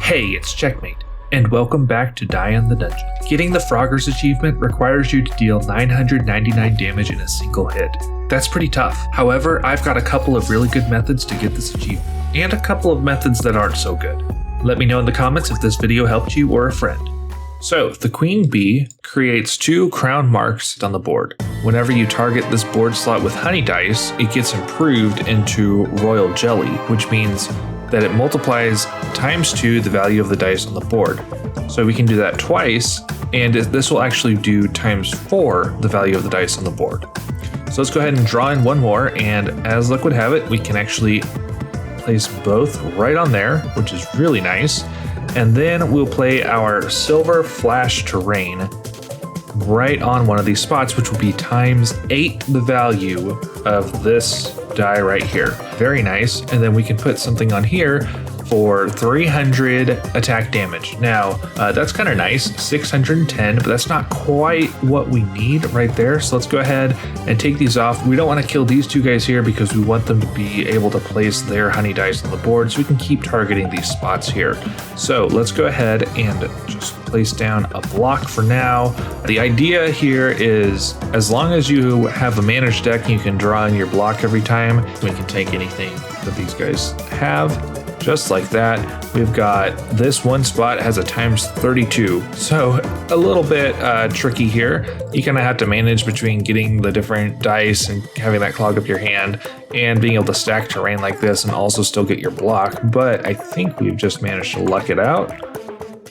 Hey, it's Checkmate, and welcome back to Die in the Dungeon. Getting the Frogger's achievement requires you to deal 999 damage in a single hit. That's pretty tough. However, I've got a couple of really good methods to get this achievement, and a couple of methods that aren't so good. Let me know in the comments if this video helped you or a friend. So, the queen bee creates 2 crown marks on the board. Whenever you target this board slot with honey dice, it gets improved into royal jelly, which means that it multiplies ×2 the value of the dice on the board. So we can do that twice, and this will actually do ×4 the value of the dice on the board. So let's go ahead and draw in one more, and as luck would have it, we can actually place both right on there, which is really nice. And then we'll play our silver flash terrain right on one of these spots, which will be ×8 the value of this die right here. Very nice. And then we can put something on here for 300 attack damage. Now, that's kind of nice, 610, but that's not quite what we need right there. So let's go ahead and take these off. We don't want to kill these 2 guys here because we want them to be able to place their honey dice on the board so we can keep targeting these spots here. So let's go ahead and just place down a block for now. The idea here is as long as you have a managed deck and you can draw in your block every time, we can take anything that these guys have. Just like that. We've got this one spot has a ×32. So a little bit tricky here. You kind of have to manage between getting the different dice and having that clog up your hand and being able to stack terrain like this and also still get your block. But I think we've just managed to luck it out.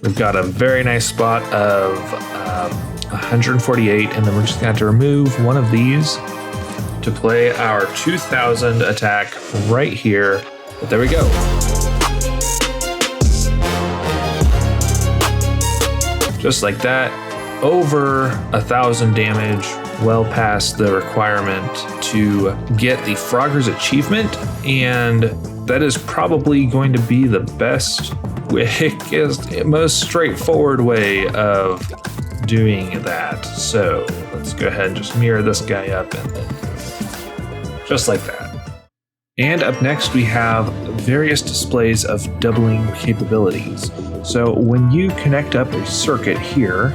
We've got a very nice spot of 148, and then we're just going to have to remove one of these to play our 2000 attack right here. But there we go. Just like that, over 1,000 damage, well past the requirement to get the Frogger's achievement, and that is probably going to be the best, quickest, most straightforward way of doing that. So let's go ahead and just mirror this guy up, and then just like that. And up next we have various displays of doubling capabilities. So when you connect up a circuit here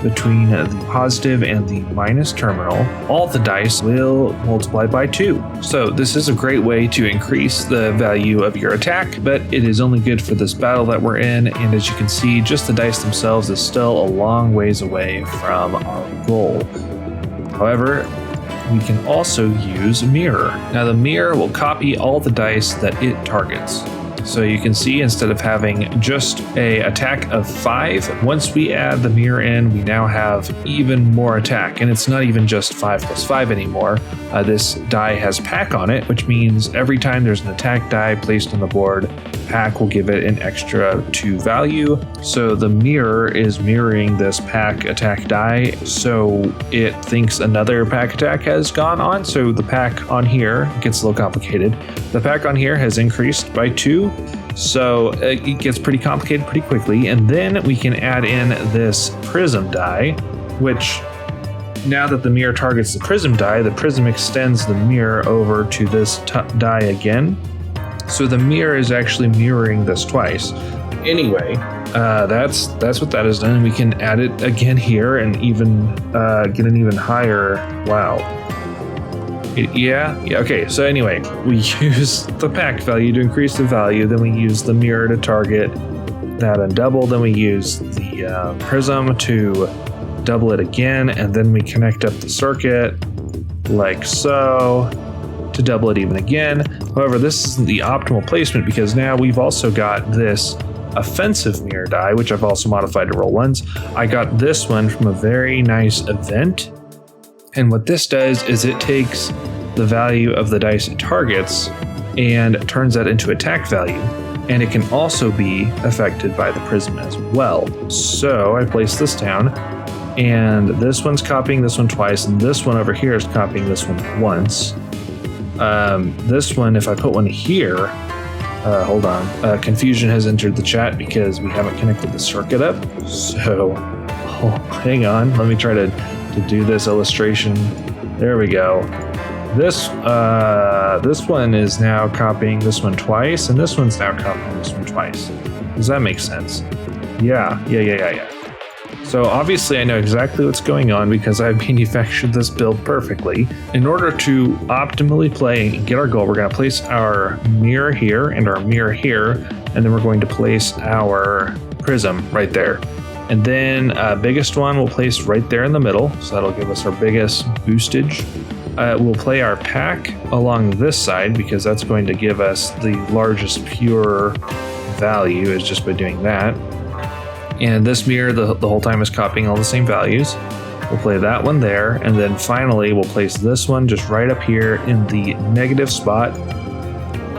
between the positive and the minus terminal, all the dice will multiply by 2. So this is a great way to increase the value of your attack, but it is only good for this battle that we're in. And as you can see, just the dice themselves is still a long ways away from our goal. However, we can also use mirror. Now the mirror will copy all the dice that it targets. So you can see instead of having just a attack of 5, once we add the mirror in, we now have even more attack. And it's not even just 5 + 5 anymore. This die has pack on it, which means every time there's an attack die placed on the board, pack will give it an extra 2 value. So the mirror is mirroring this pack attack die, so it thinks another pack attack has gone on. So the pack on here gets a little complicated. The pack on here has increased by 2. So it gets pretty complicated pretty quickly. And then we can add in this prism die, which now that the mirror targets the prism die, the prism extends the mirror over to this die again. So the mirror is actually mirroring this twice. Anyway, that's what that has done. We can add it again here and even get an even higher. Wow. Yeah, okay, so anyway, we use the pack value to increase the value, then we use the mirror to target that and double, then we use the prism to double it again, and then we connect up the circuit like so to double it even again. However, this isn't the optimal placement because now we've also got this offensive mirror die, which I've also modified to roll ones. I got this one from a very nice event. And what this does is it takes the value of the dice it targets and turns that into attack value. And it can also be affected by the prism as well. So I place this down, and this one's copying this one twice, and this one over here is copying this one once. This one, if I put one here, hold on, confusion has entered the chat because we haven't connected the circuit up. So hang on, let me try to do this illustration. There we go. This one is now copying this one twice, and this one's now copying this one twice. Does that make sense? Yeah. So obviously I know exactly what's going on because I've manufactured this build perfectly. In order to optimally play and get our goal, we're going to place our mirror here and our mirror here, and then we're going to place our prism right there. And then biggest one we'll place right there in the middle, so that'll give us our biggest boostage. We'll play our pack along this side because that's going to give us the largest pure value is just by doing that. And this mirror the whole time is copying all the same values. We'll play that one there, and then finally we'll place this one just right up here in the negative spot.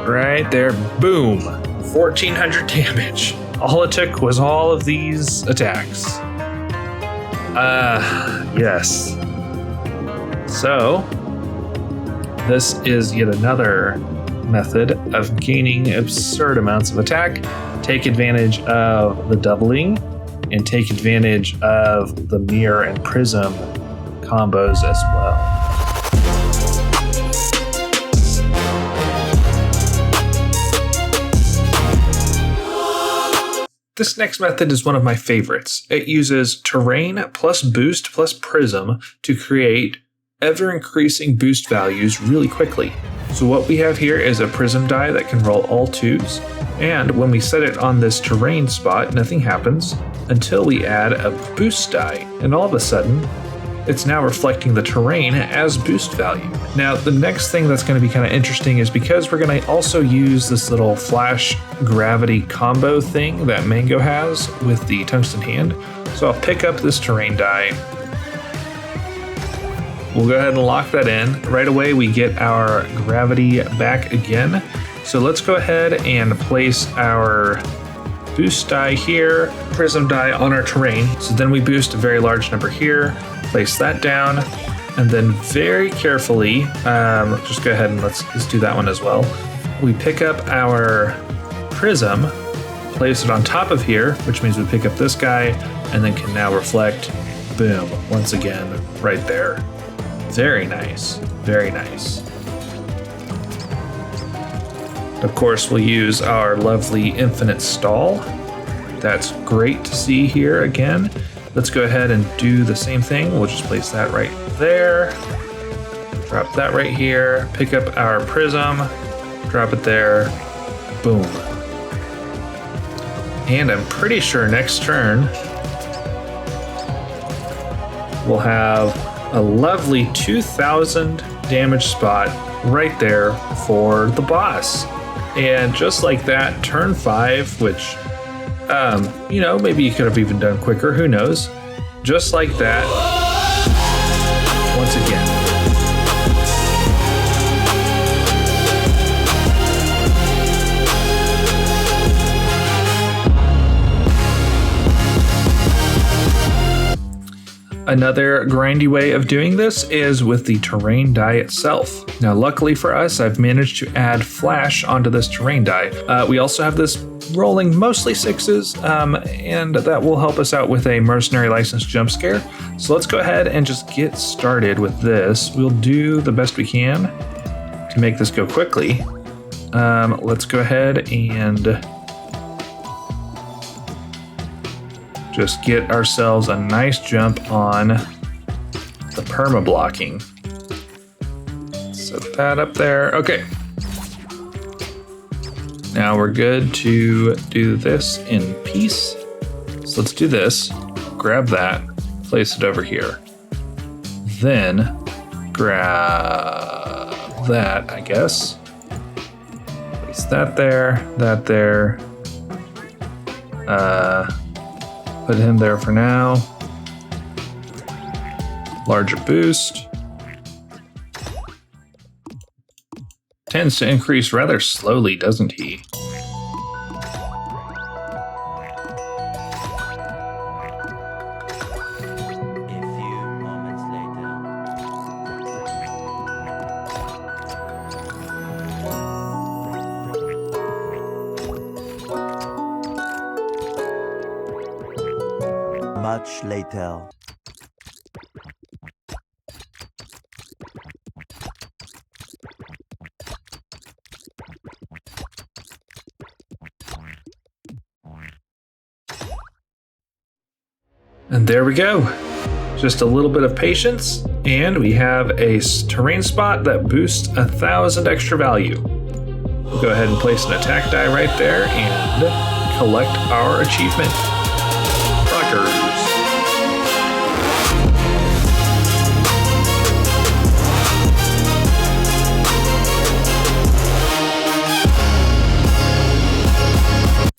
Right there, boom, 1400 damage. All it took was all of these attacks. Yes. So, this is yet another method of gaining absurd amounts of attack. Take advantage of the doubling and take advantage of the mirror and prism combos as well. This next method is one of my favorites. It uses terrain plus boost plus prism to create ever-increasing boost values really quickly. So what we have here is a prism die that can roll all 2s, and when we set it on this terrain spot, nothing happens until we add a boost die, and all of a sudden, it's now reflecting the terrain as boost value. Now, the next thing that's going to be kind of interesting is because we're going to also use this little flash gravity combo thing that Mango has with the tungsten hand. So I'll pick up this terrain die. We'll go ahead and lock that in. Right away, we get our gravity back again. So let's go ahead and place our boost die here, prism die on our terrain. So then we boost a very large number here, place that down, and then very carefully, just go ahead and let's do that one as well. We pick up our prism, place it on top of here, which means we pick up this guy, and then can now reflect, boom, once again, right there. Very nice, very nice. Of course, we'll use our lovely infinite stall. That's great to see here again. Let's go ahead and do the same thing. We'll just place that right there. Drop that right here. Pick up our prism. Drop it there. Boom. And I'm pretty sure next turn we'll have a lovely 2000 damage spot right there for the boss. And just like that, turn 5, which, maybe you could have even done quicker, who knows? Just like that, once again. Another grindy way of doing this is with the terrain die itself. Now, luckily for us, I've managed to add flash onto this terrain die. We also have this rolling mostly 6s, and that will help us out with a mercenary license jump scare. So let's go ahead and just get started with this. We'll do the best we can to make this go quickly. Let's go ahead and just get ourselves a nice jump on the perma blocking. Set that up there. Okay. Now we're good to do this in peace. So let's do this. Grab that, place it over here. Then grab that, I guess. Place that there, that there. Put him there for now. Larger boost. Tends to increase rather slowly, doesn't he? Much later. And there we go. Just a little bit of patience, and we have a terrain spot that boosts 1,000 extra value. We'll go ahead and place an attack die right there and collect our achievement. Rockers.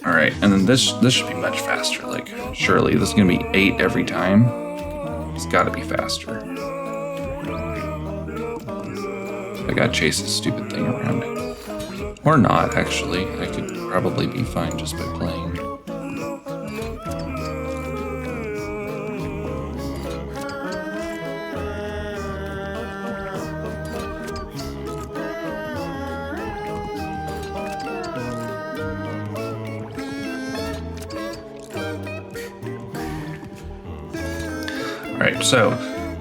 All right, and then this should be much faster. Like, surely this is gonna be 8 every time. It's gotta be faster. I gotta chase this stupid thing around. Or not, actually. I could probably be fine just by playing. Alright, so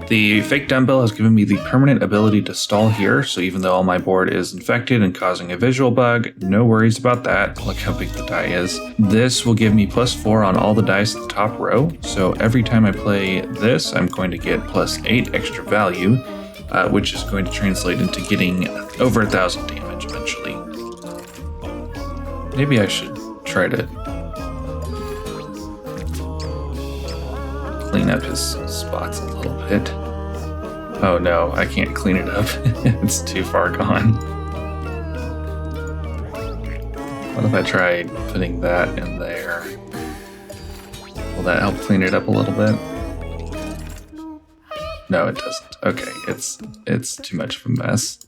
the fake dumbbell has given me the permanent ability to stall here, so even though my board is infected and causing a visual bug, no worries about that. Look how big the die is. This will give me +4 on all the dice at the top row, so every time I play this, I'm going to get +8 extra value, which is going to translate into getting over 1,000 damage eventually. Maybe I should try to clean up his spots a little bit. Oh no, I can't clean it up. It's too far gone. What if I tried putting that in there? Will that help clean it up a little bit? No, it doesn't. Okay, it's too much of a mess.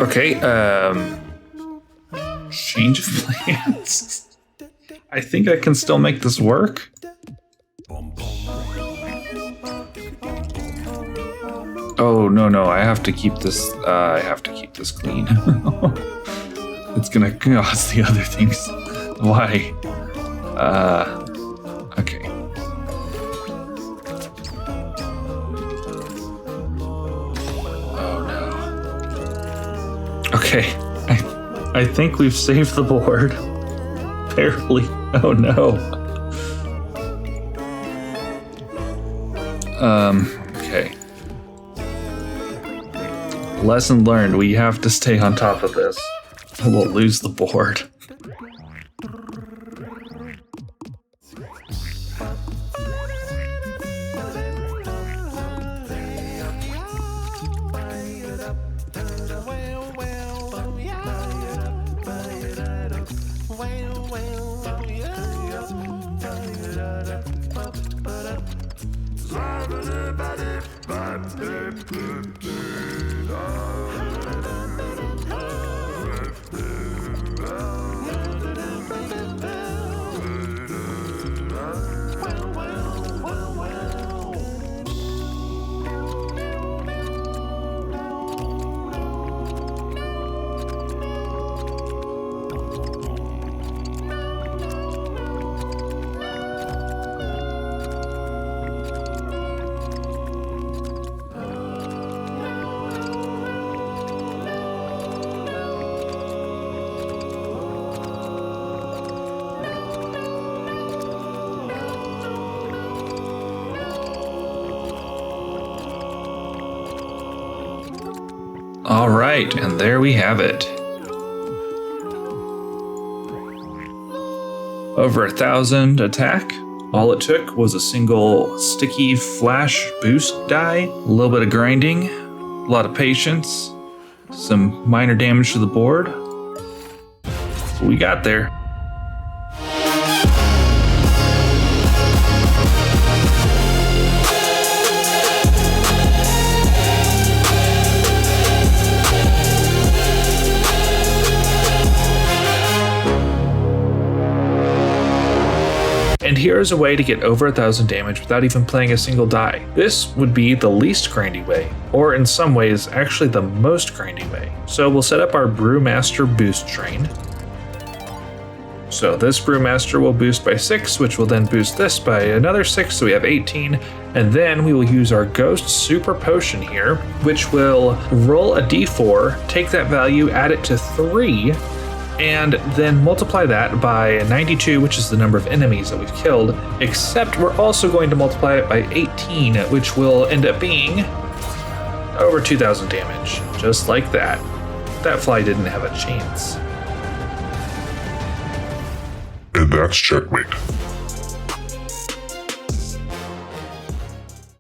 Okay, change of plans. I think I can still make this work. Oh, no, I have to keep this, clean. It's gonna cause the other things. Why? Okay. Okay, I think we've saved the board. Barely. Oh no. Okay. Lesson learned, we have to stay on top of this. We'll lose the board. All right, and there we have it. Over 1,000 attack. All it took was a single sticky flash boost die, a little bit of grinding, a lot of patience, some minor damage to the board. We got there. And here's a way to get over 1,000 damage without even playing a single die. This would be the least grindy way, or in some ways, actually the most grindy way. So we'll set up our Brewmaster boost train. So this Brewmaster will boost by 6, which will then boost this by another 6, so we have 18. And then we will use our Ghost Super Potion here, which will roll a d4, take that value, add it to 3, and then multiply that by 92, which is the number of enemies that we've killed, except we're also going to multiply it by 18, which will end up being over 2,000 damage, just like that. That fly didn't have a chance. And that's checkmate.